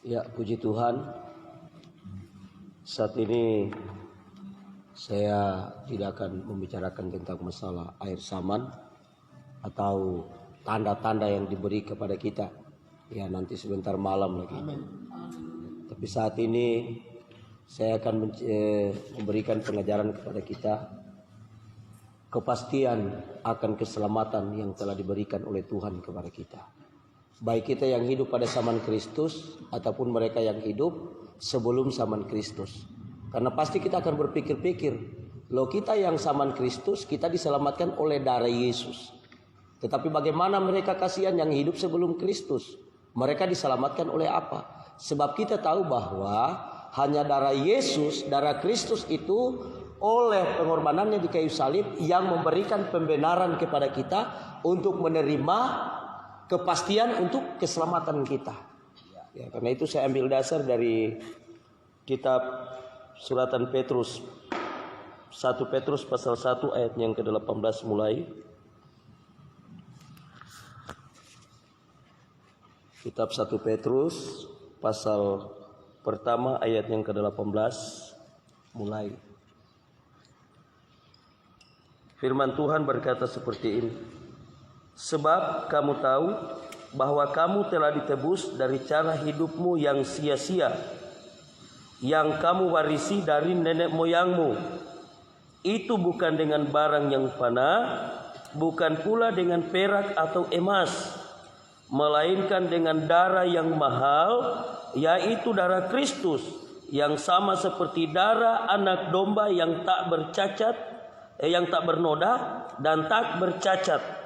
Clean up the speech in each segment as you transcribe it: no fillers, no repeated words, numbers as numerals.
Ya, puji Tuhan. Saat ini saya tidak akan membicarakan tentang masalah air saman atau tanda-tanda yang diberi kepada kita. Ya, nanti sebentar malam lagi. Tapi saat ini saya akan memberikan pengajaran kepada kita kepastian akan keselamatan yang telah diberikan oleh Tuhan kepada kita. Baik kita yang hidup pada zaman Kristus ataupun mereka yang hidup sebelum zaman Kristus. Karena pasti kita akan berpikir-pikir, loh kita yang zaman Kristus kita diselamatkan oleh darah Yesus. Tetapi bagaimana mereka kasihan yang hidup sebelum Kristus? Mereka diselamatkan oleh apa? Sebab kita tahu bahwa hanya darah Yesus, darah Kristus itu oleh pengorbanannya di kayu salib yang memberikan pembenaran kepada kita untuk menerima kepastian untuk keselamatan kita. Ya, karena itu saya ambil dasar dari kitab suratan Petrus, 1 Petrus pasal 1 ayat yang ke-18 mulai. Kitab 1 Petrus pasal pertama ayat yang ke-18 mulai. Firman Tuhan berkata seperti ini. Sebab kamu tahu bahwa kamu telah ditebus dari cara hidupmu yang sia-sia, yang kamu warisi dari nenek moyangmu. Itu bukan dengan barang yang fana, bukan pula dengan perak atau emas, melainkan dengan darah yang mahal, yaitu darah Kristus, yang sama seperti darah anak domba yang tak bercacat, yang tak bernoda dan tak bercacat.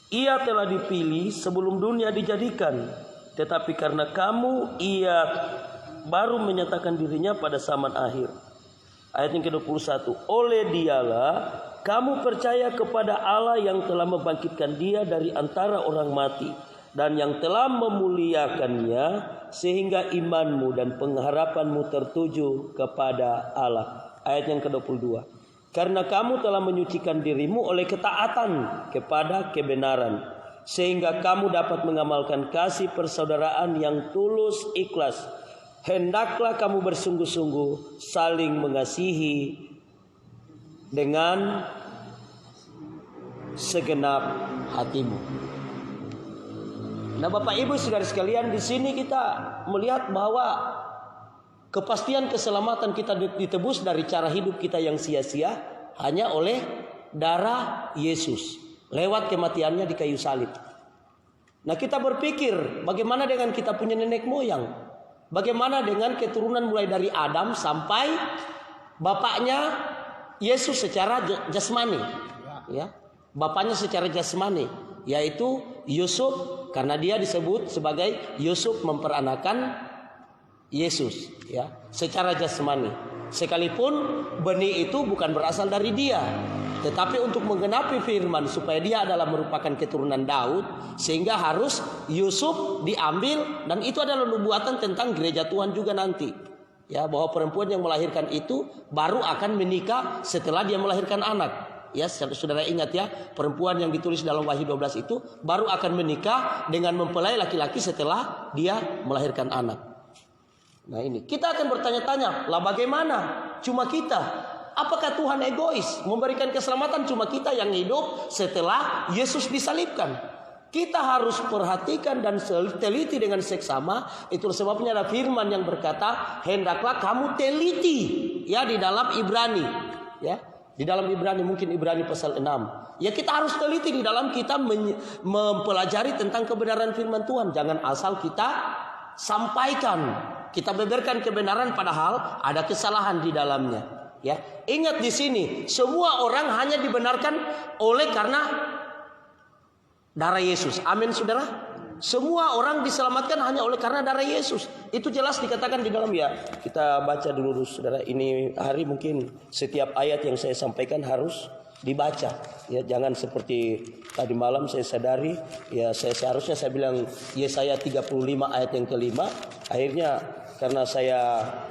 Ia telah dipilih sebelum dunia dijadikan, tetapi karena kamu ia baru menyatakan dirinya pada zaman akhir. Ayat yang ke-21. Oleh dialah kamu percaya kepada Allah yang telah membangkitkan dia dari antara orang mati dan yang telah memuliakannya sehingga imanmu dan pengharapanmu tertuju kepada Allah. Ayat yang ke-22. Karena kamu telah menyucikan dirimu oleh ketaatan kepada kebenaran, sehingga kamu dapat mengamalkan kasih persaudaraan yang tulus ikhlas. Hendaklah kamu bersungguh-sungguh saling mengasihi dengan segenap hatimu. Nah, Bapak Ibu saudara sekalian, di sini kita melihat bahwa kepastian keselamatan kita ditebus dari cara hidup kita yang sia-sia hanya oleh darah Yesus lewat kematiannya di kayu salib. Nah, kita berpikir bagaimana dengan kita punya nenek moyang? Bagaimana dengan keturunan mulai dari Adam sampai bapaknya Yesus secara jasmani? Ya, bapaknya secara jasmani yaitu Yusuf, karena dia disebut sebagai Yusuf memperanakan Yesus, ya, secara jasmani. Sekalipun benih itu bukan berasal dari dia, tetapi untuk menggenapi firman supaya dia adalah merupakan keturunan Daud, sehingga harus Yusuf diambil, dan itu adalah nubuatan tentang gereja Tuhan juga nanti. Ya, bahwa perempuan yang melahirkan itu baru akan menikah setelah dia melahirkan anak. Ya, saudara ingat ya, perempuan yang ditulis dalam Wahyu 12 itu baru akan menikah dengan mempelai laki-laki setelah dia melahirkan anak. Nah, ini kita akan bertanya-tanya, lah bagaimana? Cuma kita. Apakah Tuhan egois memberikan keselamatan cuma kita yang hidup setelah Yesus disalibkan? Kita harus perhatikan dan teliti dengan seksama. Itu sebabnya ada firman yang berkata, hendaklah kamu teliti, ya, di dalam Ibrani, ya. Di dalam Ibrani, mungkin Ibrani pasal 6. Ya, kita harus teliti di dalam kita mempelajari tentang kebenaran firman Tuhan. Jangan asal kita sampaikan, kita beberkan kebenaran padahal ada kesalahan di dalamnya. Ya, ingat di sini semua orang hanya dibenarkan oleh karena darah Yesus. Amin, saudara. Semua orang diselamatkan hanya oleh karena darah Yesus. Itu jelas dikatakan di dalam, ya. Kita baca dulu, saudara. Ini hari mungkin setiap ayat yang saya sampaikan harus dibaca. Ya, jangan seperti tadi malam saya sadari, ya, seharusnya saya bilang Yesaya 35 ayat yang kelima. Akhirnya karena saya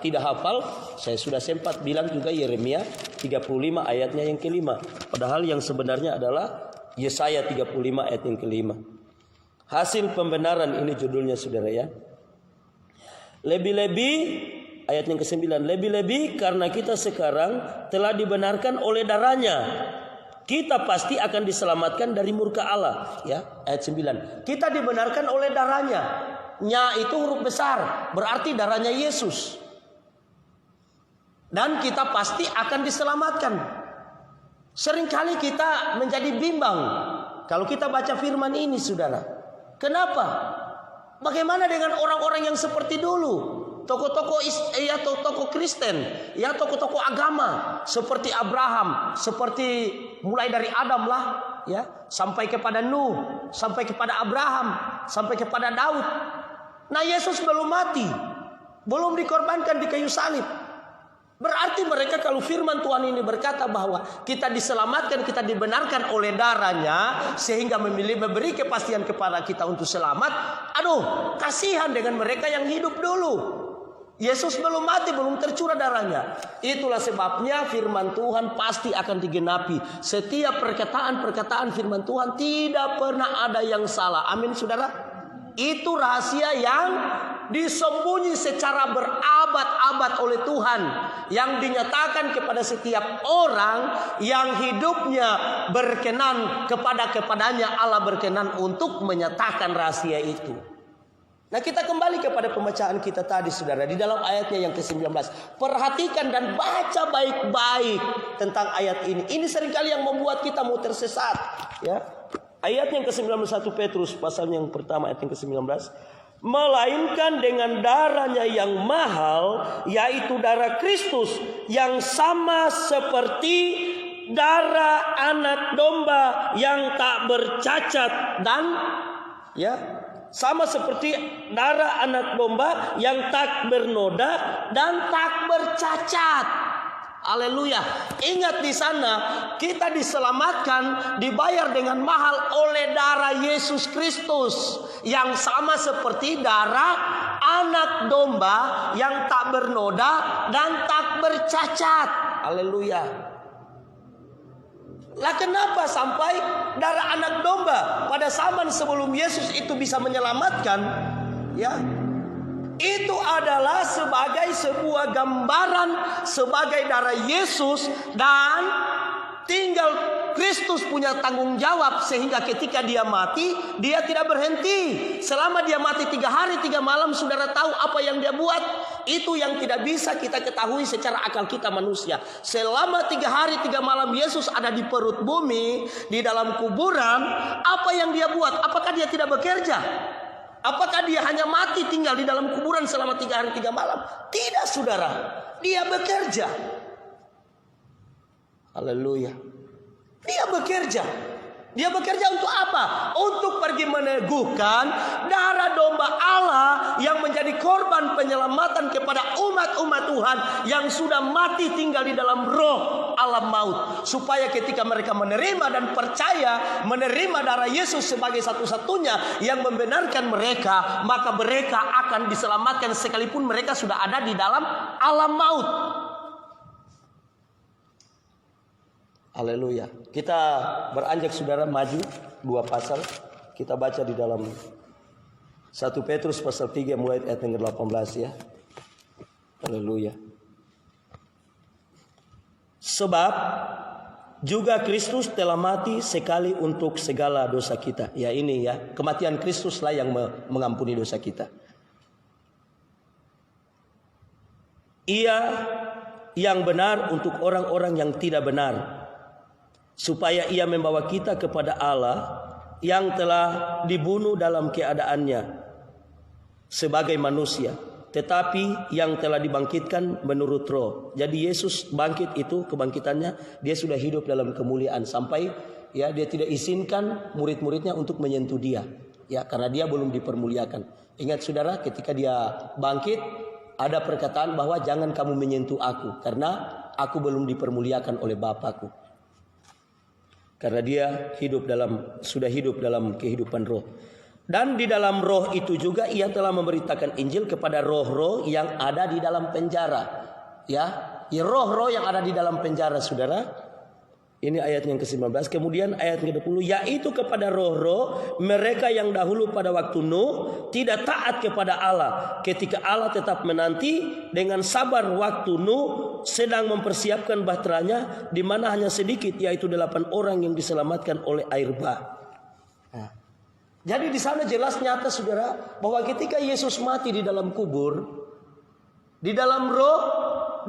tidak hafal, saya sudah sempat bilang juga Yeremia 35 ayatnya yang kelima. Padahal yang sebenarnya adalah Yesaya 35 ayat yang kelima. Hasil pembenaran, ini judulnya, saudara, ya. Lebih-lebih, ayat yang ke-9, lebih-lebih karena kita sekarang telah dibenarkan oleh darahnya, kita pasti akan diselamatkan dari murka Allah. Ya, ayat 9. Kita dibenarkan oleh darahnya. Nya itu huruf besar, berarti darahnya Yesus. Dan kita pasti akan diselamatkan. Seringkali kita menjadi bimbang kalau kita baca firman ini, saudara. Kenapa? Bagaimana dengan orang-orang yang seperti dulu? Tokoh-tokoh Kristen, ya tokoh-tokoh agama seperti Abraham, seperti mulai dari Adam lah, ya, sampai kepada Nuh, sampai kepada Abraham, sampai kepada Daud. Nah, Yesus belum mati, belum dikorbankan di kayu salib. Berarti mereka kalau firman Tuhan ini berkata bahwa kita diselamatkan, kita dibenarkan oleh darahnya, sehingga memberi kepastian kepada kita untuk selamat. Aduh, kasihan dengan mereka yang hidup dulu. Yesus belum mati, belum tercurah darahnya. Itulah sebabnya firman Tuhan pasti akan digenapi. Setiap perkataan firman Tuhan tidak pernah ada yang salah. Amin, saudara. Itu rahasia yang disembunyi secara berabad-abad oleh Tuhan, yang dinyatakan kepada setiap orang yang hidupnya berkenan kepadanya. Allah berkenan untuk menyatakan rahasia itu. Nah, kita kembali kepada pembacaan kita tadi, saudara, di dalam ayatnya yang ke-19. Perhatikan dan baca baik-baik tentang ayat ini. Ini seringkali yang membuat kita mau tersesat, ya. Ayat yang ke-19 1 Petrus pasal yang pertama ayat yang ke-19. Melainkan dengan darahnya yang mahal, yaitu darah Kristus, yang sama seperti darah anak domba yang tak bercacat dan, ya, sama seperti darah anak domba yang tak bernoda dan tak bercacat. Haleluya. Ingat, di sana kita diselamatkan, dibayar dengan mahal oleh darah Yesus Kristus, yang sama seperti darah anak domba yang tak bernoda dan tak bercacat. Haleluya. Lah, kenapa sampai darah anak domba pada zaman sebelum Yesus itu bisa menyelamatkan? Ya, itu adalah sebagai sebuah gambaran, sebagai darah Yesus, dan tinggal Kristus punya tanggung jawab, sehingga ketika dia mati, dia tidak berhenti. Selama dia mati 3 hari 3 malam, saudara tahu apa yang dia buat? Itu yang tidak bisa kita ketahui secara akal kita manusia. Selama 3 hari 3 malam Yesus ada di perut bumi, di dalam kuburan, apa yang dia buat? Apakah dia tidak bekerja? Apakah dia hanya mati tinggal di dalam kuburan selama 3 hari 3 malam? Tidak, saudara. Dia bekerja. Haleluya. Dia bekerja. Dia bekerja untuk apa? Untuk pergi meneguhkan darah domba Allah yang menjadi korban penyelamatan kepada umat-umat Tuhan yang sudah mati tinggal di dalam roh alam maut. Supaya ketika mereka menerima dan percaya, menerima darah Yesus sebagai satu-satunya yang membenarkan mereka, maka mereka akan diselamatkan sekalipun mereka sudah ada di dalam alam maut. Haleluya. Kita beranjak, saudara, maju 2 pasal. Kita baca di dalam 1 Petrus pasal 3 mulai ayat yang ke-18, ya. Haleluya. Sebab juga Kristus telah mati sekali untuk segala dosa kita. Ya, ini ya, kematian Kristuslah yang mengampuni dosa kita. Ia yang benar untuk orang-orang yang tidak benar, supaya ia membawa kita kepada Allah yang telah dibunuh dalam keadaannya sebagai manusia, tetapi yang telah dibangkitkan menurut roh. Jadi Yesus bangkit itu, kebangkitannya, dia sudah hidup dalam kemuliaan sampai, ya, dia tidak izinkan murid-muridnya untuk menyentuh dia, ya, karena dia belum dipermuliakan. Ingat, saudara, ketika dia bangkit ada perkataan bahwa jangan kamu menyentuh aku karena aku belum dipermuliakan oleh Bapakku. Karena dia sudah hidup dalam kehidupan roh. Dan di dalam roh itu juga ia telah memberitakan Injil kepada roh-roh yang ada di dalam penjara. Ya, roh-roh yang ada di dalam penjara, saudara. Ini ayat yang ke-19. Kemudian ayat ke-20, yaitu kepada roh-roh mereka yang dahulu pada waktu Nuh tidak taat kepada Allah, ketika Allah tetap menanti dengan sabar waktu Nuh sedang mempersiapkan bahteranya, di mana hanya sedikit, yaitu 8 orang yang diselamatkan oleh air bah. Nah, jadi di sana jelas nyata saudara bahwa ketika Yesus mati di dalam kubur, di dalam roh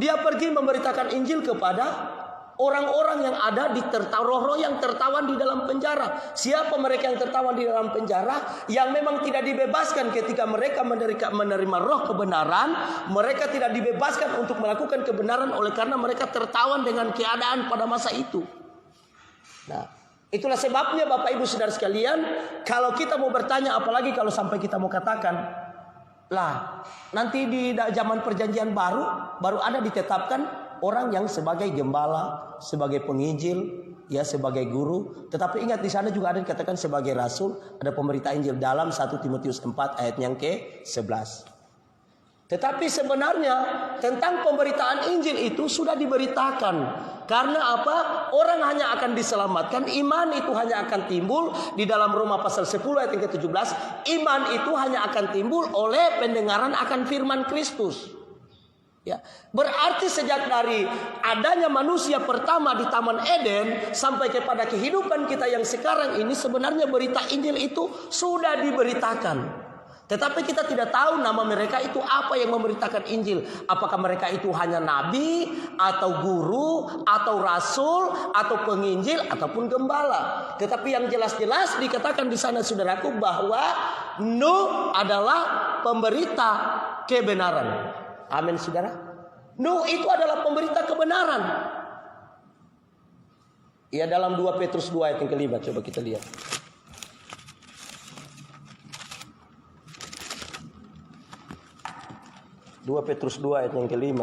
dia pergi memberitakan Injil kepada orang-orang yang ada di roh-roh yang tertawan di dalam penjara. Siapa mereka yang tertawan di dalam penjara? Yang memang tidak dibebaskan ketika mereka menerima roh kebenaran. Mereka tidak dibebaskan untuk melakukan kebenaran oleh karena mereka tertawan dengan keadaan pada masa itu. Nah, itulah sebabnya Bapak Ibu Saudara sekalian, kalau kita mau bertanya, apalagi kalau sampai kita mau katakan, lah nanti di zaman perjanjian baru ada ditetapkan orang yang sebagai gembala, sebagai penginjil, ya sebagai guru. Tetapi ingat di sana juga ada dikatakan sebagai rasul, ada pemberita Injil dalam 1 Timotius 4 ayat yang ke-11. Tetapi sebenarnya tentang pemberitaan Injil itu sudah diberitakan. Karena apa? Orang hanya akan diselamatkan, iman itu hanya akan timbul di dalam Roma pasal 10 ayat yang ke-17. Iman itu hanya akan timbul oleh pendengaran akan firman Kristus. Ya, berarti sejak dari adanya manusia pertama di Taman Eden sampai kepada kehidupan kita yang sekarang ini, sebenarnya berita Injil itu sudah diberitakan. Tetapi kita tidak tahu nama mereka itu apa yang memberitakan Injil. Apakah mereka itu hanya nabi, atau guru, atau rasul, atau penginjil, ataupun gembala. Tetapi yang jelas-jelas dikatakan di sana saudaraku bahwa Nuh adalah pemberita kebenaran. Amin saudara. Nuh itu adalah pemberita kebenaran. Ya, dalam 2 Petrus 2 ayat yang ke-5 coba kita lihat. 2 Petrus 2 ayat yang ke-5.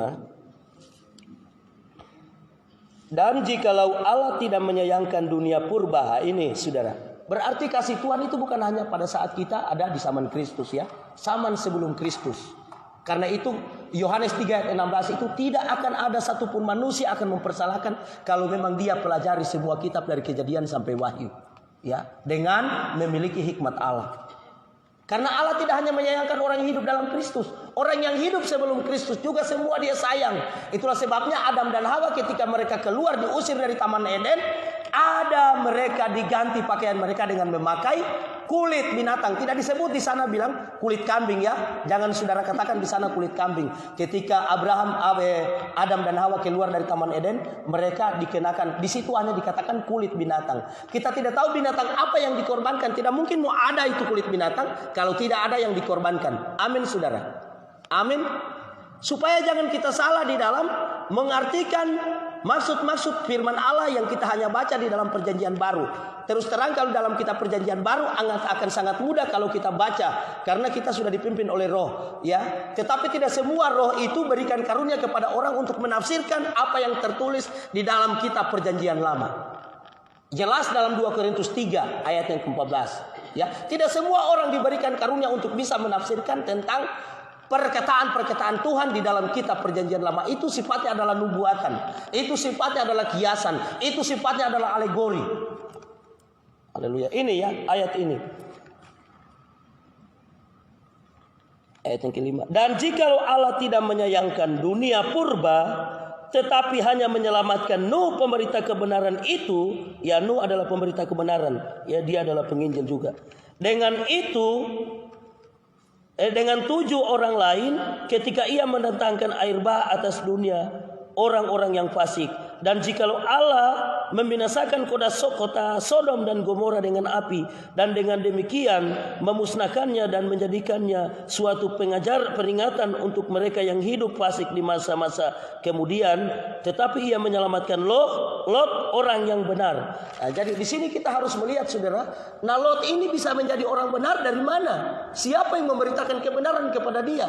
Dan jikalau Allah tidak menyayangkan dunia purba, ini saudara, berarti kasih Tuhan itu bukan hanya pada saat kita ada di zaman Kristus ya, zaman sebelum Kristus. Karena itu Yohanes 3 ayat 16 itu tidak akan ada satupun manusia akan mempersalahkan kalau memang dia pelajari semua kitab dari Kejadian sampai Wahyu, ya, dengan memiliki hikmat Allah. Karena Allah tidak hanya menyayangkan orang yang hidup dalam Kristus, orang yang hidup sebelum Kristus juga semua dia sayang. Itulah sebabnya Adam dan Hawa ketika mereka keluar diusir dari Taman Eden, ada mereka diganti pakaian mereka dengan memakai kulit binatang. Tidak disebut di sana bilang kulit kambing ya. Jangan saudara katakan di sana kulit kambing. Ketika Adam dan Hawa keluar dari Taman Eden, mereka dikenakan, di situ hanya dikatakan kulit binatang. Kita tidak tahu binatang apa yang dikorbankan. Tidak mungkin mau ada itu kulit binatang kalau tidak ada yang dikorbankan. Amin saudara. Amin. Supaya jangan kita salah di dalam mengartikan maksud-maksud firman Allah yang kita hanya baca di dalam perjanjian baru. Terus terang kalau dalam kitab perjanjian baru akan sangat mudah kalau kita baca, karena kita sudah dipimpin oleh roh ya. Tetapi tidak semua roh itu berikan karunia kepada orang untuk menafsirkan apa yang tertulis di dalam kitab perjanjian lama. Jelas dalam 2 Korintus 3 ayat yang ke-14 ya. Tidak semua orang diberikan karunia untuk bisa menafsirkan tentang perkataan-perkataan Tuhan di dalam kitab perjanjian lama. Itu sifatnya adalah nubuatan, itu sifatnya adalah kiasan, itu sifatnya adalah alegori. Haleluya. Ini ya ayat ini. Ayat yang ke-5. Dan jikalau Allah tidak menyayangkan dunia purba, tetapi hanya menyelamatkan Nuh pemberita kebenaran itu, ya Nuh adalah pemberita kebenaran, ya dia adalah penginjil juga. Dengan itu dengan 7 orang lain ketika ia mendatangkan air bah atas dunia orang-orang yang fasik. Dan jikalau Allah membinasakan kota Sodom dan Gomora dengan api, dan dengan demikian memusnahkannya dan menjadikannya suatu peringatan untuk mereka yang hidup fasik di masa-masa kemudian, tetapi ia menyelamatkan Lot orang yang benar. Nah, jadi di sini kita harus melihat saudara, nah Lot ini bisa menjadi orang benar dari mana? Siapa yang memberitakan kebenaran kepada dia?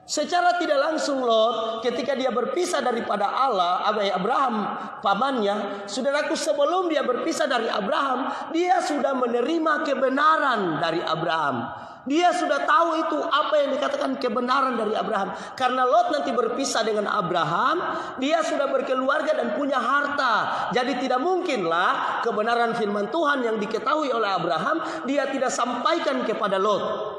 Secara tidak langsung Lot ketika dia berpisah daripada Allah, Abraham pamannya, saudaraku, sebelum dia berpisah dari Abraham, dia sudah menerima kebenaran dari Abraham. Dia sudah tahu itu apa yang dikatakan kebenaran dari Abraham. Karena Lot nanti berpisah dengan Abraham, dia sudah berkeluarga dan punya harta. Jadi tidak mungkinlah kebenaran firman Tuhan yang diketahui oleh Abraham dia tidak sampaikan kepada Lot.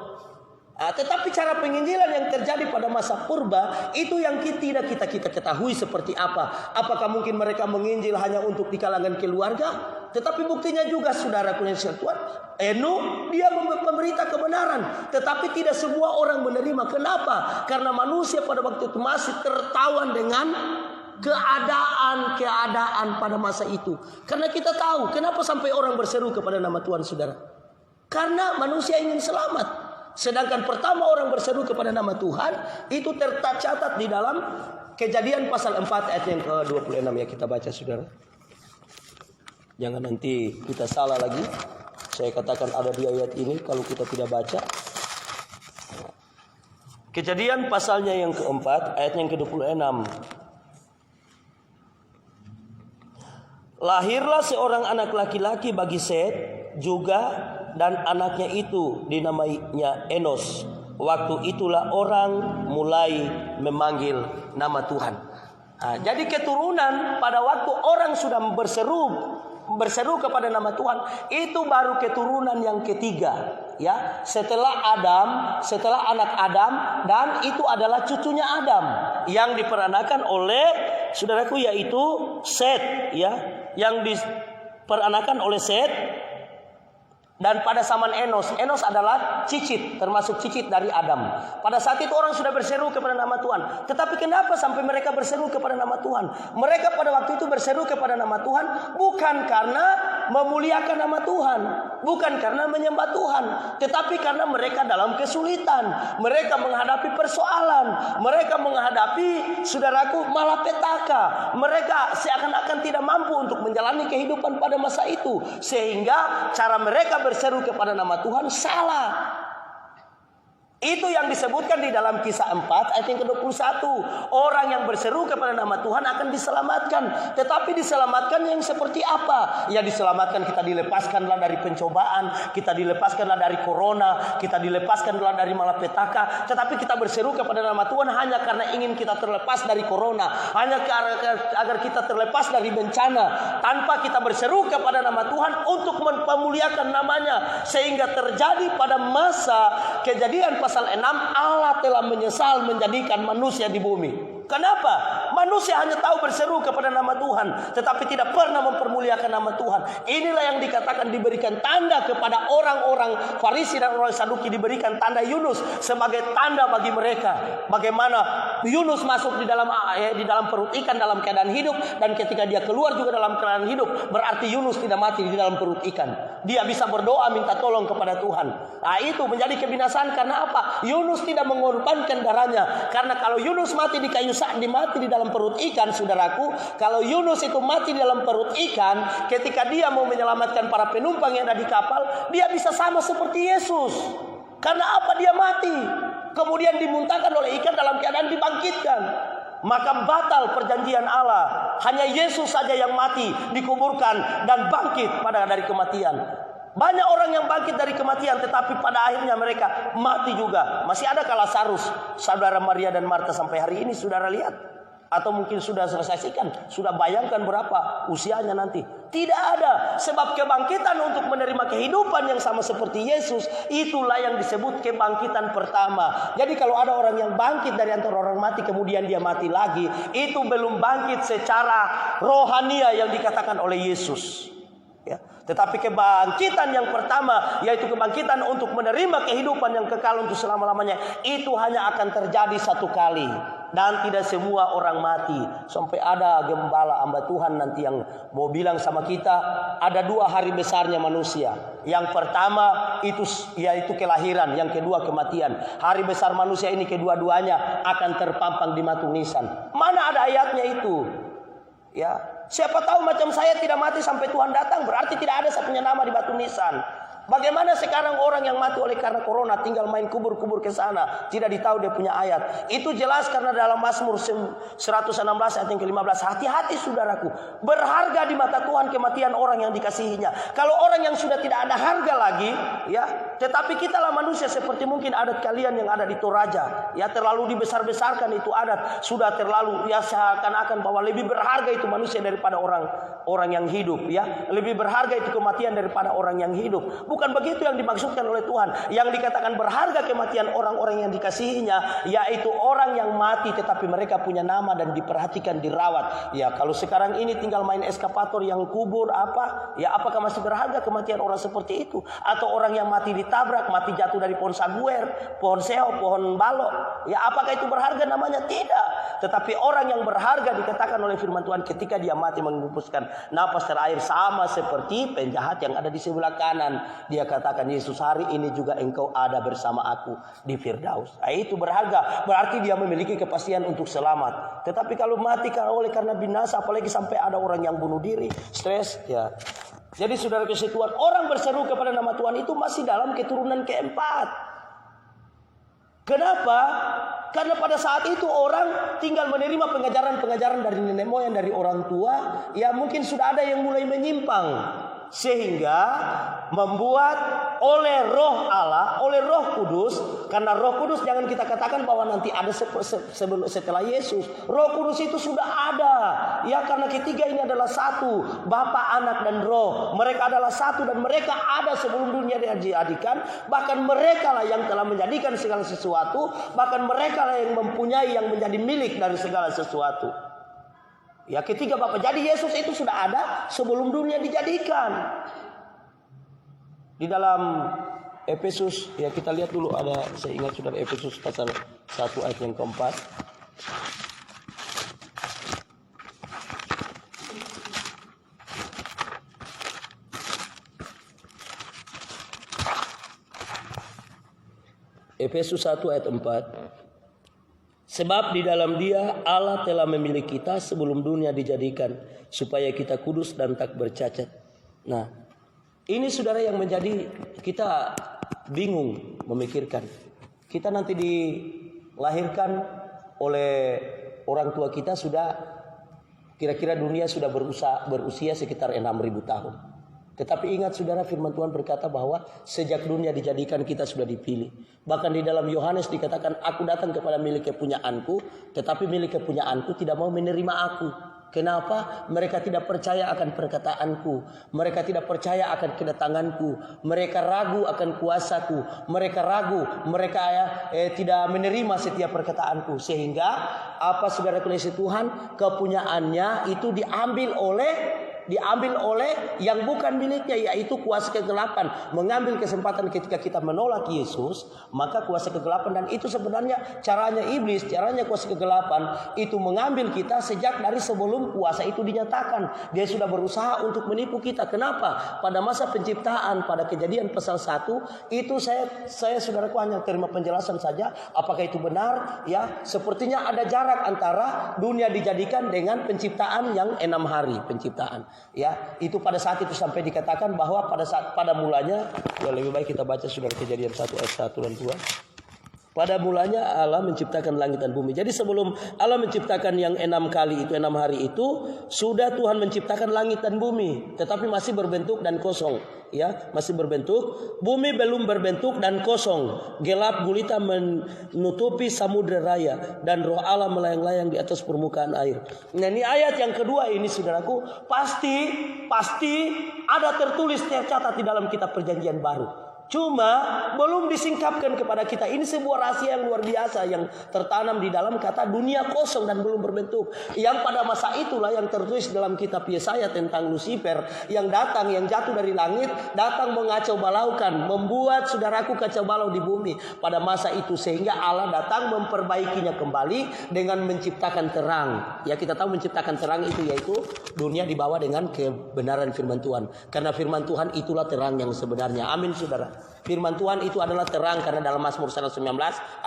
Tetapi cara penginjilan yang terjadi pada masa purba itu yang tidak kita ketahui seperti apa. Apakah mungkin mereka menginjil hanya untuk di kalangan keluarga? Tetapi buktinya juga saudara yang Tuhan, Enoch dia memberita kebenaran, tetapi tidak semua orang menerima. Kenapa? Karena manusia pada waktu itu masih tertawan dengan keadaan pada masa itu. Karena kita tahu kenapa sampai orang berseru kepada nama Tuhan, saudara. Karena manusia ingin selamat. Sedangkan pertama orang berseru kepada nama Tuhan itu tercatat di dalam Kejadian pasal 4 ayat yang ke-26 ya, kita baca saudara. Jangan nanti kita salah lagi. Saya katakan ada di ayat ini kalau kita tidak baca. Kejadian pasalnya yang keempat ayat yang ke-26. Lahirlah seorang anak laki-laki bagi Set juga, dan anaknya itu dinamainya Enos. Waktu itulah orang mulai memanggil nama Tuhan. Jadi keturunan pada waktu orang sudah berseru kepada nama Tuhan, itu baru keturunan yang ketiga. Ya, setelah Adam, setelah anak Adam, dan itu adalah cucunya Adam yang diperanakan oleh saudaraku yaitu Set, ya, yang diperanakan oleh Set. Dan pada zaman Enos adalah cicit, termasuk cicit dari Adam. Pada saat itu orang sudah berseru kepada nama Tuhan. Tetapi kenapa sampai mereka berseru kepada nama Tuhan? Mereka pada waktu itu berseru kepada nama Tuhan bukan karena memuliakan nama Tuhan, bukan karena menyembah Tuhan, tetapi karena mereka dalam kesulitan. Mereka menghadapi persoalan, mereka menghadapi saudaraku malapetaka. Mereka seakan-akan tidak mampu untuk menjalani kehidupan pada masa itu, sehingga cara mereka berseru kepada nama Tuhan salah. Itu yang disebutkan di dalam Kisah 4 ayat yang ke-21. Orang yang berseru kepada nama Tuhan akan diselamatkan. Tetapi diselamatkan yang seperti apa? Ya diselamatkan, kita dilepaskanlah dari pencobaan, kita dilepaskanlah dari corona, kita dilepaskanlah dari malapetaka. Tetapi kita berseru kepada nama Tuhan hanya karena ingin kita terlepas dari corona, hanya agar kita terlepas dari bencana, tanpa kita berseru kepada nama Tuhan untuk memuliakan namanya. Sehingga terjadi pada masa Kejadian pasal 6, Allah telah menyesal menjadikan manusia di bumi. Kenapa? Manusia hanya tahu berseru kepada nama Tuhan, tetapi tidak pernah mempermuliakan nama Tuhan. Inilah yang dikatakan diberikan tanda kepada orang-orang Farisi dan orang Saduki, diberikan tanda Yunus sebagai tanda bagi mereka. Bagaimana Yunus masuk di dalam perut ikan dalam keadaan hidup, dan ketika dia keluar juga dalam keadaan hidup, berarti Yunus tidak mati di dalam perut ikan. Dia bisa berdoa minta tolong kepada Tuhan. Itu menjadi kebinasaan karena apa? Yunus tidak mengorbankan darahnya. Karena kalau Yunus mati di kayu mati di dalam perut ikan, saudaraku, kalau Yunus itu mati di dalam perut ikan, ketika dia mau menyelamatkan para penumpang yang ada di kapal, dia bisa sama seperti Yesus. Karena apa? Dia mati, kemudian dimuntahkan oleh ikan dalam keadaan dibangkitkan. Maka batal perjanjian Allah. Hanya Yesus saja yang mati, dikuburkan dan bangkit dari kematian. Banyak orang yang bangkit dari kematian, tetapi pada akhirnya mereka mati juga. Masih ada Lazarus, saudara Maria dan Marta sampai hari ini, saudara lihat. Atau mungkin sudah selesaikan, sudah bayangkan berapa usianya nanti. Tidak ada. Sebab kebangkitan untuk menerima kehidupan yang sama seperti Yesus, itulah yang disebut kebangkitan pertama. Jadi kalau ada orang yang bangkit dari antara orang mati kemudian dia mati lagi, itu belum bangkit secara rohania yang dikatakan oleh Yesus. Ya. Tetapi kebangkitan yang pertama, yaitu kebangkitan untuk menerima kehidupan yang kekal untuk selama-lamanya, itu hanya akan terjadi satu kali. Dan tidak semua orang mati. Sampai ada gembala hamba Tuhan nanti yang mau bilang sama kita, ada 2 hari besarnya manusia. Yang pertama itu yaitu kelahiran, yang kedua kematian. Hari besar manusia ini kedua-duanya akan terpampang di Batu Nisan. Mana ada ayatnya itu? Ya, siapa tahu macam saya tidak mati sampai Tuhan datang, berarti tidak ada saya punya nama di Batu Nisan. Bagaimana sekarang orang yang mati oleh karena corona tinggal main kubur-kubur ke sana, tidak ditahu dia punya ayat. Itu jelas karena dalam Mazmur 116 ayat yang ke-15, hati-hati saudaraku, berharga di mata Tuhan kematian orang yang dikasihinya. Kalau orang yang sudah tidak ada harga lagi, ya, tetapi kitalah manusia seperti mungkin adat kalian yang ada di Toraja, ya, terlalu dibesar-besarkan itu adat, sudah terlalu, ya, seakan-akan bahwa lebih berharga itu manusia daripada orang yang hidup, ya, lebih berharga itu kematian daripada orang yang hidup. Bukan begitu yang dimaksudkan oleh Tuhan. Yang dikatakan berharga kematian orang-orang yang dikasihinya, yaitu orang yang mati tetapi mereka punya nama dan diperhatikan, dirawat. Ya, kalau sekarang ini tinggal main eskapator yang kubur apa, ya, apakah masih berharga kematian orang seperti itu? Atau orang yang mati ditabrak, mati jatuh dari pohon saguer, pohon seo, pohon balok, ya, apakah itu berharga? Namanya tidak. Tetapi orang yang berharga dikatakan oleh firman Tuhan ketika dia mati menghembuskan napas terakhir, sama seperti penjahat yang ada di sebelah kanan. Dia katakan, Yesus, hari ini juga engkau ada bersama aku di Firdaus. Nah, itu berharga. Berarti dia memiliki kepastian untuk selamat. Tetapi kalau mati karena binasa, apalagi sampai ada orang yang bunuh diri, stres, ya. Jadi saudara kesatuan, orang berseru kepada nama Tuhan itu masih dalam keturunan keempat. Kenapa? Karena pada saat itu orang tinggal menerima pengajaran-pengajaran dari nenek moyang, dari orang tua. Ya, mungkin sudah ada yang mulai menyimpang. Sehingga membuat oleh Roh Allah, oleh Roh Kudus. Karena Roh Kudus jangan kita katakan bahwa nanti ada setelah Yesus. Roh Kudus itu sudah ada. Ya, karena ketiga ini adalah satu, Bapa, Anak, dan Roh. Mereka adalah satu dan mereka ada sebelum dunia dijadikan. Bahkan mereka lah yang telah menjadikan segala sesuatu. Bahkan mereka lah yang mempunyai, yang menjadi milik dari segala sesuatu. Ya, ketiga Bapa. Jadi Yesus itu sudah ada sebelum dunia dijadikan. Di dalam Efesus, ya, kita lihat dulu, ada, saya ingat sudah Efesus pasal 1 ayat yang keempat. Efesus 1 ayat 4. Sebab di dalam Dia Allah telah memilih kita sebelum dunia dijadikan, supaya kita kudus dan tak bercacat. Nah, ini saudara yang menjadi kita bingung memikirkan. Kita nanti dilahirkan oleh orang tua kita sudah kira-kira dunia sudah berusia sekitar 6.000 tahun. Tetapi ingat saudara, firman Tuhan berkata bahwa sejak dunia dijadikan kita sudah dipilih. Bahkan di dalam Yohanes dikatakan, aku datang kepada milik kepunyaanku, tetapi milik kepunyaanku tidak mau menerima aku. Kenapa? Mereka tidak percaya akan perkataanku. Mereka tidak percaya akan kedatanganku. Mereka ragu akan kuasaku. Mereka ragu. Mereka tidak menerima setiap perkataanku. Sehingga apa saudara kasih Tuhan? Kepunyaannya itu diambil oleh yang bukan miliknya, yaitu kuasa kegelapan. Mengambil kesempatan ketika kita menolak Yesus, maka kuasa kegelapan, dan itu sebenarnya caranya iblis, caranya kuasa kegelapan itu mengambil kita sejak dari sebelum kuasa itu dinyatakan. Dia sudah berusaha untuk menipu kita. Kenapa? Pada masa penciptaan, pada Kejadian pasal 1 itu saya saudaraku hanya terima penjelasan saja. Apakah itu benar? Ya, sepertinya ada jarak antara dunia dijadikan dengan penciptaan yang 6 hari penciptaan. Ya, itu pada saat itu sampai dikatakan bahwa pada mulanya, ya, lebih baik kita baca saudara Kejadian 1 ayat 1 dan 2. Pada mulanya Allah menciptakan langit dan bumi. Jadi sebelum Allah menciptakan yang 6 kali itu, 6 hari itu, sudah Tuhan menciptakan langit dan bumi, tetapi masih berbentuk dan kosong. Ya, masih berbentuk. Bumi belum berbentuk dan kosong. Gelap gulita menutupi samudera raya, dan Roh Allah melayang-layang di atas permukaan air. Nah, ini ayat yang kedua ini saudaraku, pasti ada tertulis, tercatat di dalam kitab Perjanjian Baru. Cuma belum disingkapkan kepada kita. Ini sebuah rahasia yang luar biasa yang tertanam di dalam kata dunia kosong dan belum berbentuk. Yang pada masa itulah yang tertulis dalam kitab Yesaya tentang Lucifer yang datang, yang jatuh dari langit, datang mengacau balaukan, membuat saudaraku kacau balau di bumi pada masa itu, sehingga Allah datang memperbaikinya kembali dengan menciptakan terang. Ya, kita tahu menciptakan terang itu yaitu dunia dibawa dengan kebenaran firman Tuhan. Karena firman Tuhan itulah terang yang sebenarnya. Amin saudara. Firman Tuhan itu adalah terang, karena dalam Mazmur 119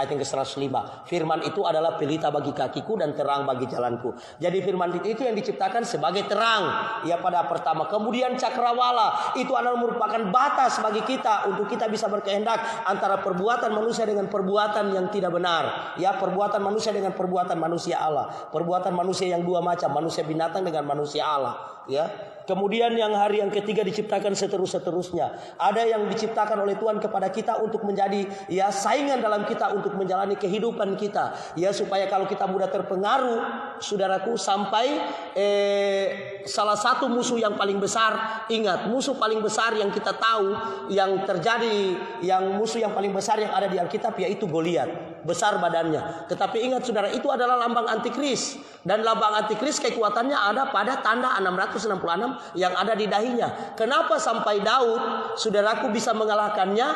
ayat yang ke-105, firman itu adalah pelita bagi kakiku dan terang bagi jalanku. Jadi firman itu yang diciptakan sebagai terang ya pada pertama. Kemudian cakrawala itu adalah merupakan batas bagi kita untuk kita bisa berkehendak antara perbuatan manusia dengan perbuatan yang tidak benar. Ya, perbuatan manusia dengan perbuatan manusia Allah. Perbuatan manusia yang dua macam, manusia binatang dengan manusia Allah, ya. Kemudian yang hari yang ketiga diciptakan seterusnya. Ada yang diciptakan oleh Tuhan kepada kita untuk menjadi ya saingan dalam kita untuk menjalani kehidupan kita. Ya, supaya kalau kita mudah terpengaruh, saudaraku, sampai salah satu musuh yang paling besar, ingat, musuh paling besar yang kita tahu yang terjadi, yang musuh yang paling besar yang ada di Alkitab yaitu Goliat, besar badannya. Tetapi ingat saudara, itu adalah lambang antikris, dan lambang antikris kekuatannya ada pada tanda 666 yang ada di dahinya. Kenapa sampai Daud, saudaraku, bisa mengalahkannya?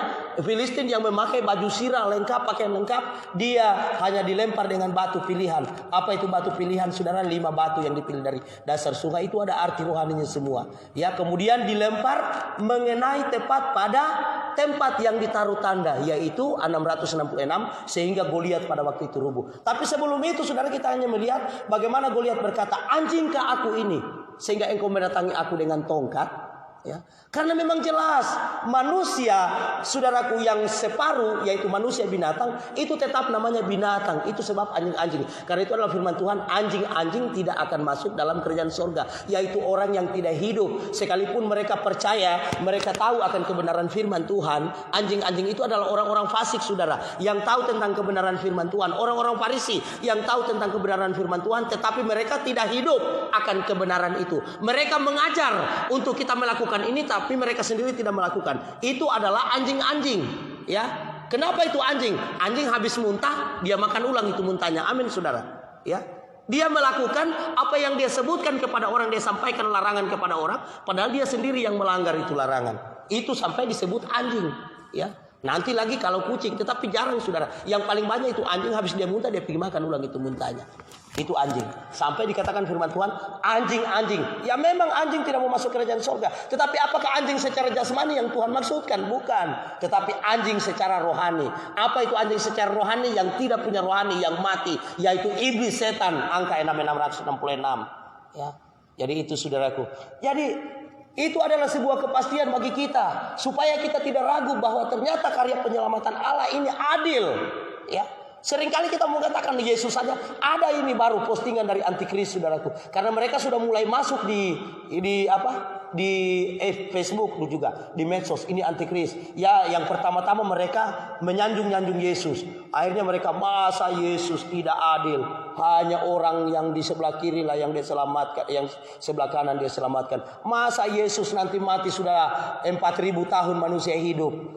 Filistin yang memakai baju sirah lengkap, pakaian lengkap, dia hanya dilempar dengan batu pilihan. Apa itu batu pilihan, saudara? 5 batu yang dipilih dari dasar sungai. Itu ada arti rohaninya semua. Ya, kemudian dilempar mengenai tepat pada tempat yang ditaruh tanda, yaitu 666, sehingga Goliat pada waktu itu rubuh. Tapi sebelum itu, saudara, kita hanya melihat bagaimana Goliat berkata, "Anjingkah aku ini sehingga engkau mendatangi aku dengan tongkat?" Ya, karena memang jelas manusia, saudaraku, yang separuh yaitu manusia binatang itu tetap namanya binatang. Itu sebab anjing-anjing. Karena itu adalah firman Tuhan, anjing-anjing tidak akan masuk dalam kerajaan surga, yaitu orang yang tidak hidup. Sekalipun mereka percaya, mereka tahu akan kebenaran firman Tuhan, anjing-anjing itu adalah orang-orang fasik, saudara, yang tahu tentang kebenaran firman Tuhan, orang-orang Farisi yang tahu tentang kebenaran firman Tuhan, tetapi mereka tidak hidup akan kebenaran itu. Mereka mengajar untuk kita melakukan ini, tapi mereka sendiri tidak melakukan. Itu adalah anjing-anjing, ya. Kenapa itu anjing? Anjing habis muntah, dia makan ulang itu muntahnya. Amin, saudara. Ya, dia melakukan apa yang dia sebutkan kepada orang, dia sampaikan larangan kepada orang, padahal dia sendiri yang melanggar itu larangan. Itu sampai disebut anjing, ya. Nanti lagi kalau kucing, tetapi jarang, saudara. Yang paling banyak itu anjing, habis dia muntah dia pergi makan ulang itu muntahnya. Itu anjing. Sampai dikatakan firman Tuhan, anjing-anjing. Ya, memang anjing tidak mau masuk kerajaan surga. Tetapi apakah anjing secara jasmani yang Tuhan maksudkan? Bukan. Tetapi anjing secara rohani. Apa itu anjing secara rohani? Yang tidak punya rohani, yang mati, yaitu iblis, setan. Angka 666. Ya. Jadi itu, saudaraku. Jadi itu adalah sebuah kepastian bagi kita, supaya kita tidak ragu bahwa ternyata karya penyelamatan Allah ini adil. Ya. Seringkali kita mengatakan Yesus saja, ada ini baru postingan dari antikris, saudaraku. Karena mereka sudah mulai masuk di Facebook juga, di medsos, ini antikris. Ya, yang pertama-tama mereka menyanjung-nyanjung Yesus. Akhirnya mereka, masa Yesus tidak adil? Hanya orang yang di sebelah kiri lah yang dia selamatkan, yang sebelah kanan dia selamatkan. Masa Yesus nanti mati sudah 4.000 tahun manusia hidup?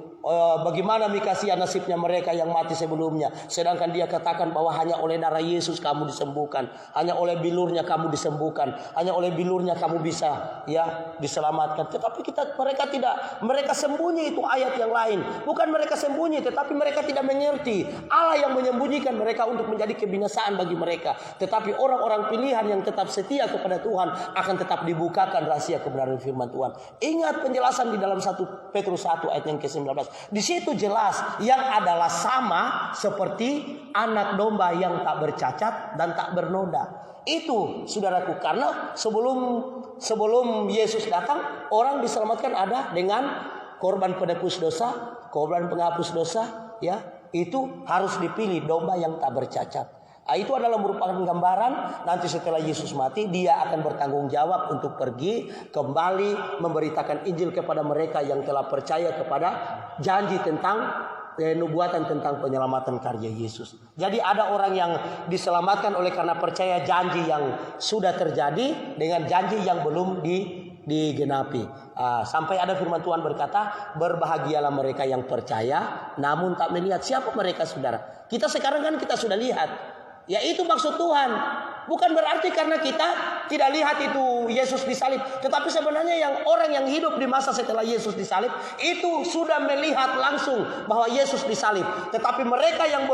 Bagaimana kasihan nasibnya mereka yang mati sebelumnya? Sedangkan dia katakan bahwa hanya oleh darah Yesus kamu disembuhkan, hanya oleh bilurnya kamu disembuhkan, hanya oleh bilurnya kamu bisa ya diselamatkan. Tetapi mereka tidak, mereka sembunyi itu ayat yang lain. Bukan mereka sembunyi, tetapi mereka tidak mengerti. Allah yang menyembunyikan mereka untuk menjadi kebinasaan bagi mereka. Tetapi orang-orang pilihan yang tetap setia kepada Tuhan akan tetap dibukakan rahasia kebenaran firman Tuhan. Ingat penjelasan di dalam 1 Petrus 1 ayat yang ke-19. Di situ jelas yang adalah sama seperti anak domba yang tak bercacat dan tak bernoda. Itu, saudaraku, karena sebelum Yesus datang, orang diselamatkan ada dengan korban penebus dosa, korban penghapus dosa, ya. Itu harus dipilih domba yang tak bercacat. Itu adalah merupakan gambaran nanti setelah Yesus mati, dia akan bertanggung jawab untuk pergi kembali memberitakan Injil kepada mereka yang telah percaya kepada janji tentang nubuatan tentang penyelamatan karya Yesus. Jadi ada orang yang diselamatkan oleh karena percaya janji yang sudah terjadi dengan janji yang belum digenapi. Sampai ada firman Tuhan berkata, berbahagialah mereka yang percaya namun tak melihat. Siapa mereka, saudara? Kita sekarang kan kita sudah lihat. Ya, itu maksud Tuhan. Bukan berarti karena kita tidak lihat itu Yesus disalib, tetapi sebenarnya orang yang hidup di masa setelah Yesus disalib itu sudah melihat langsung bahwa Yesus disalib. Tetapi mereka yang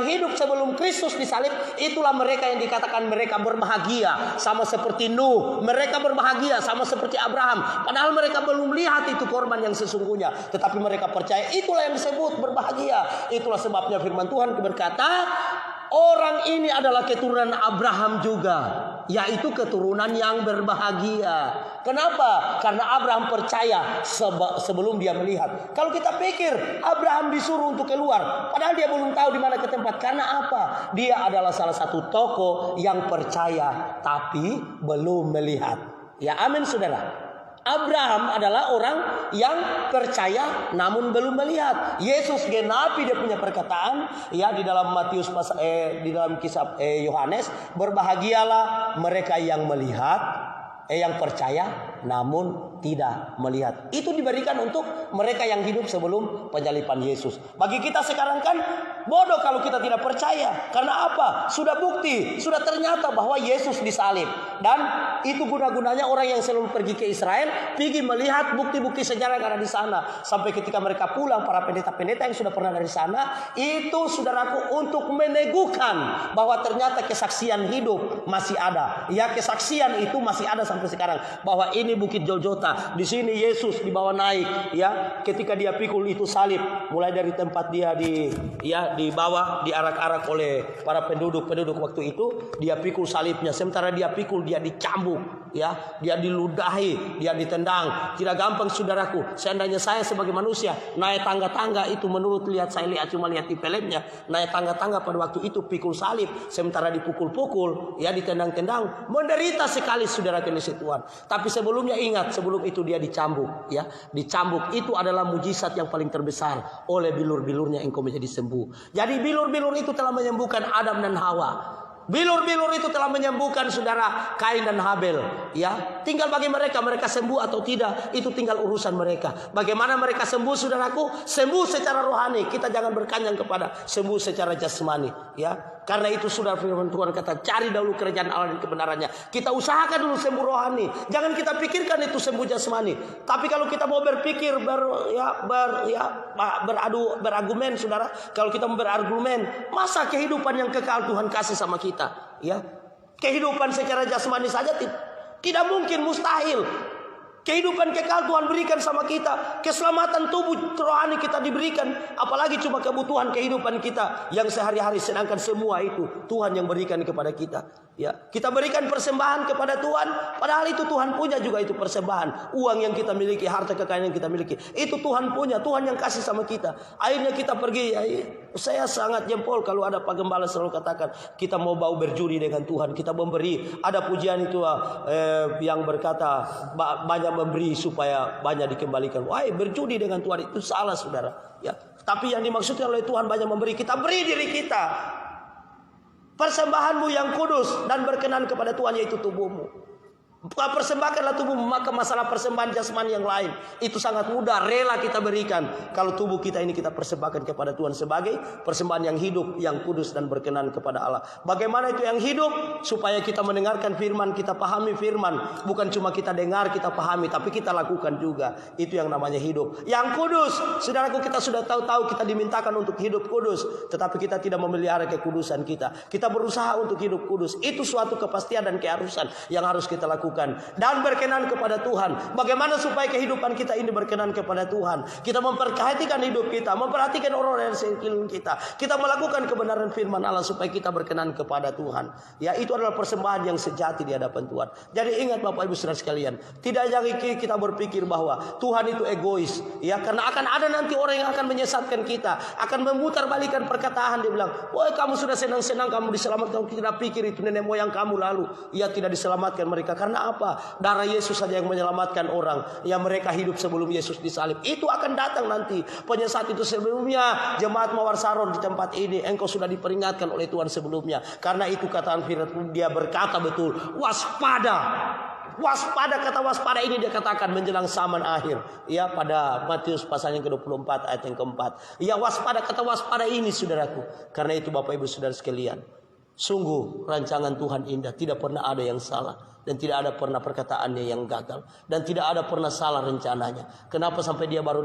hidup sebelum Kristus disalib, itulah mereka yang dikatakan mereka berbahagia, sama seperti Nuh. Mereka berbahagia sama seperti Abraham, padahal mereka belum lihat itu korban yang sesungguhnya, tetapi mereka percaya. Itulah yang disebut berbahagia. Itulah sebabnya firman Tuhan berkata, orang ini adalah keturunan Abraham juga, yaitu keturunan yang berbahagia. Kenapa? Karena Abraham percaya sebelum dia melihat. Kalau kita pikir Abraham disuruh untuk keluar, padahal dia belum tahu di mana ke tempat. Karena apa? Dia adalah salah satu tokoh yang percaya tapi belum melihat. Ya, amin saudara. Abraham adalah orang yang percaya namun belum melihat. Yesus genapi dia punya perkataan ya di dalam di dalam kisah Yohanes, berbahagialah mereka yang melihat, yang percaya namun tidak melihat. Itu diberikan untuk mereka yang hidup sebelum penyaliban Yesus. Bagi kita sekarang kan bodoh kalau kita tidak percaya. Karena apa? Sudah bukti, sudah ternyata bahwa Yesus disalib. Dan itu guna-gunanya orang yang selalu pergi ke Israel, pergi melihat bukti-bukti sejarah yang ada di sana. Sampai ketika mereka pulang, para pendeta-pendeta yang sudah pernah dari sana, itu saudaraku untuk meneguhkan bahwa ternyata kesaksian hidup masih ada. Ya, kesaksian itu masih ada sampai sekarang. Bahwa ini Bukit Golgota, di sini Yesus dibawa naik. Ya, ketika dia pikul itu salib, mulai dari tempat dia dibawa, diarak-arak oleh para penduduk waktu itu, dia pikul salibnya. Sementara dia pikul, dia dicambuk, ya, dia diludahi, dia ditendang. Tidak gampang saudaraku. Seandainya saya sebagai manusia naik tangga-tangga itu, menurut saya cuma lihat di filmnya, naik tangga-tangga pada waktu itu pikul salib, sementara dipukul-pukul, ya, ditendang-tendang, menderita sekali saudara kekasih Tuhan. Tapi sebelumnya ingat, sebelum itu dia dicambuk, ya, dicambuk. Itu adalah mujizat yang paling terbesar. Oleh bilur-bilurnya engkau menjadi sembuh. Jadi bilur-bilur itu telah menyembuhkan Adam dan Hawa. Bilur-bilur itu telah menyembuhkan saudara Kain dan Habel, ya. Tinggal bagi mereka sembuh atau tidak, itu tinggal urusan mereka. Bagaimana mereka sembuh saudaraku? Sembuh secara rohani. Kita jangan berkanjang kepada sembuh secara jasmani, ya. Karena itu sudah firman Tuhan kata, cari dahulu kerajaan Allah dan kebenarannya. Kita usahakan dulu sembuh rohani. Jangan kita pikirkan itu sembuh jasmani. Tapi kalau kita mau berpikir berargumen saudara, kalau kita mau berargumen, masa kehidupan yang kekal Tuhan kasih sama kita, ya. Kehidupan secara jasmani saja tidak mungkin, mustahil. Kehidupan kekal Tuhan berikan sama kita. Keselamatan tubuh rohani kita diberikan. Apalagi cuma kebutuhan kehidupan kita yang sehari-hari. Sedangkan semua itu Tuhan yang berikan kepada kita, ya. Kita berikan persembahan kepada Tuhan, padahal itu Tuhan punya juga itu persembahan. Uang yang kita miliki, harta kekayaan yang kita miliki, itu Tuhan punya. Tuhan yang kasih sama kita. Akhirnya kita pergi, ya, saya sangat jempol kalau ada Pak Gembala selalu katakan, kita mau bau berjudi dengan Tuhan. Kita memberi. Ada pujian itu yang berkata, banyak memberi supaya banyak dikembalikan. Wah, berjudi dengan Tuhan itu salah saudara, ya. Tapi yang dimaksudkan oleh Tuhan banyak memberi, kita beri diri kita. Persembahanmu yang kudus dan berkenan kepada Tuhan, yaitu tubuhmu. Persembahkanlah tubuhmu. Maka masalah persembahan jasmani yang lain itu sangat mudah, rela kita berikan. Kalau tubuh kita ini kita persembahkan kepada Tuhan sebagai persembahan yang hidup, yang kudus dan berkenan kepada Allah. Bagaimana itu yang hidup? Supaya kita mendengarkan firman, kita pahami firman. Bukan cuma kita dengar, kita pahami, tapi kita lakukan juga. Itu yang namanya hidup yang kudus. Saudaraku, kita sudah tahu kita dimintakan untuk hidup kudus, tetapi kita tidak memelihara kekudusan kita. Kita berusaha untuk hidup kudus. Itu suatu kepastian dan keharusan yang harus kita lakukan dan berkenan kepada Tuhan. Bagaimana supaya kehidupan kita ini berkenan kepada Tuhan? Kita memperhatikan hidup kita, memperhatikan orang yang sekeliling kita. Kita melakukan kebenaran firman Allah supaya kita berkenan kepada Tuhan. Ya, itu adalah persembahan yang sejati di hadapan Tuhan. Jadi ingat Bapak Ibu Saudara sekalian, tidak jangan kita berpikir bahwa Tuhan itu egois. Ya, karena akan ada nanti orang yang akan menyesatkan kita, akan memutarbalikkan perkataan. Dia bilang, "Woi, kamu sudah senang-senang kamu diselamatkan." Kamu tidak pikir itu nenek moyang kamu lalu, ya, tidak diselamatkan mereka. Karena apa? Darah Yesus saja yang menyelamatkan orang yang mereka hidup sebelum Yesus disalib. Itu akan datang nanti. Penyesat itu sebelumnya, jemaat Mawar Saron di tempat ini, engkau sudah diperingatkan oleh Tuhan sebelumnya. Karena itu kataan firman dia berkata betul, waspada. Waspada, kata waspada ini dia katakan menjelang zaman akhir, ya, pada Matius pasal yang ke-24 ayat yang keempat. Ya, waspada, kata waspada ini saudaraku. Karena itu Bapak Ibu Saudara sekalian, Sungguh rancangan Tuhan indah, tidak pernah ada yang salah dan tidak ada pernah perkataannya yang gagal dan tidak ada pernah salah rencananya. Kenapa sampai dia baru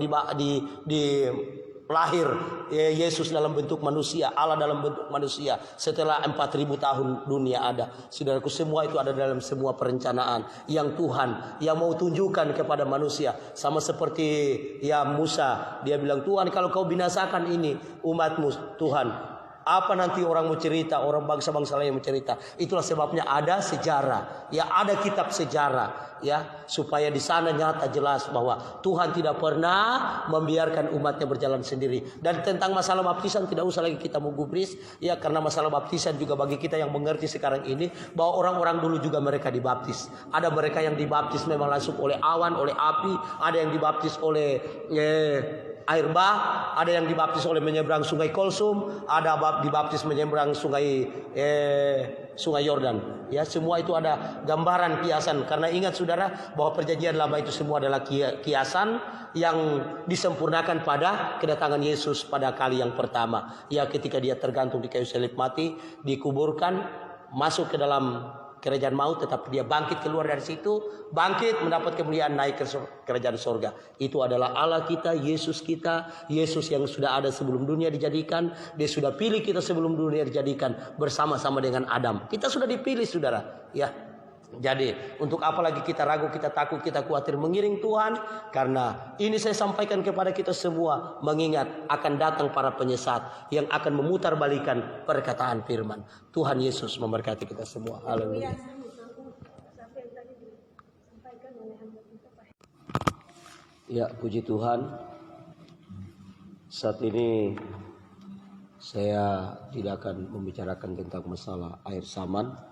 lahir Yesus dalam bentuk manusia, Allah dalam bentuk manusia setelah 4.000 tahun dunia ada. Saudaraku, semua itu ada dalam semua perencanaan yang Tuhan yang mau tunjukkan kepada manusia. Sama seperti ya Musa, dia bilang, Tuhan kalau kau binasakan ini umatmu, Tuhan, apa nanti orang mau cerita, orang bangsa-bangsa lain mau cerita. Itulah sebabnya ada sejarah, ya ada kitab sejarah, ya supaya di sana nyata jelas bahwa Tuhan tidak pernah membiarkan umatnya berjalan sendiri. Dan tentang masalah baptisan tidak usah lagi kita menggubris, ya karena masalah baptisan juga bagi kita yang mengerti sekarang ini bahwa orang-orang dulu juga mereka dibaptis. Ada mereka yang dibaptis memang langsung oleh awan, oleh api, ada yang dibaptis oleh air bah, ada yang dibaptis oleh menyeberang sungai Kolsum, ada dibaptis menyeberang sungai Yordan. Ya, semua itu ada gambaran kiasan. Karena ingat saudara bahwa perjanjian lama itu semua adalah kiasan yang disempurnakan pada kedatangan Yesus pada kali yang pertama. Ya, ketika dia tergantung di kayu salib mati, dikuburkan, masuk ke dalam kerajaan maut, tetapi dia bangkit keluar dari situ, bangkit mendapat kemuliaan, naik ke kerajaan sorga. Itu adalah Allah kita, Yesus yang sudah ada sebelum dunia dijadikan. Dia sudah pilih kita sebelum dunia dijadikan bersama-sama dengan Adam. Kita sudah dipilih saudara, ya. Jadi untuk apa lagi kita ragu, kita takut, kita khawatir mengiring Tuhan? Karena ini saya sampaikan kepada kita semua, mengingat akan datang para penyesat yang akan memutarbalikan perkataan firman. Tuhan Yesus memberkati kita semua. Haleluya. Ya, puji Tuhan. Saat ini saya tidak akan membicarakan tentang masalah air saman.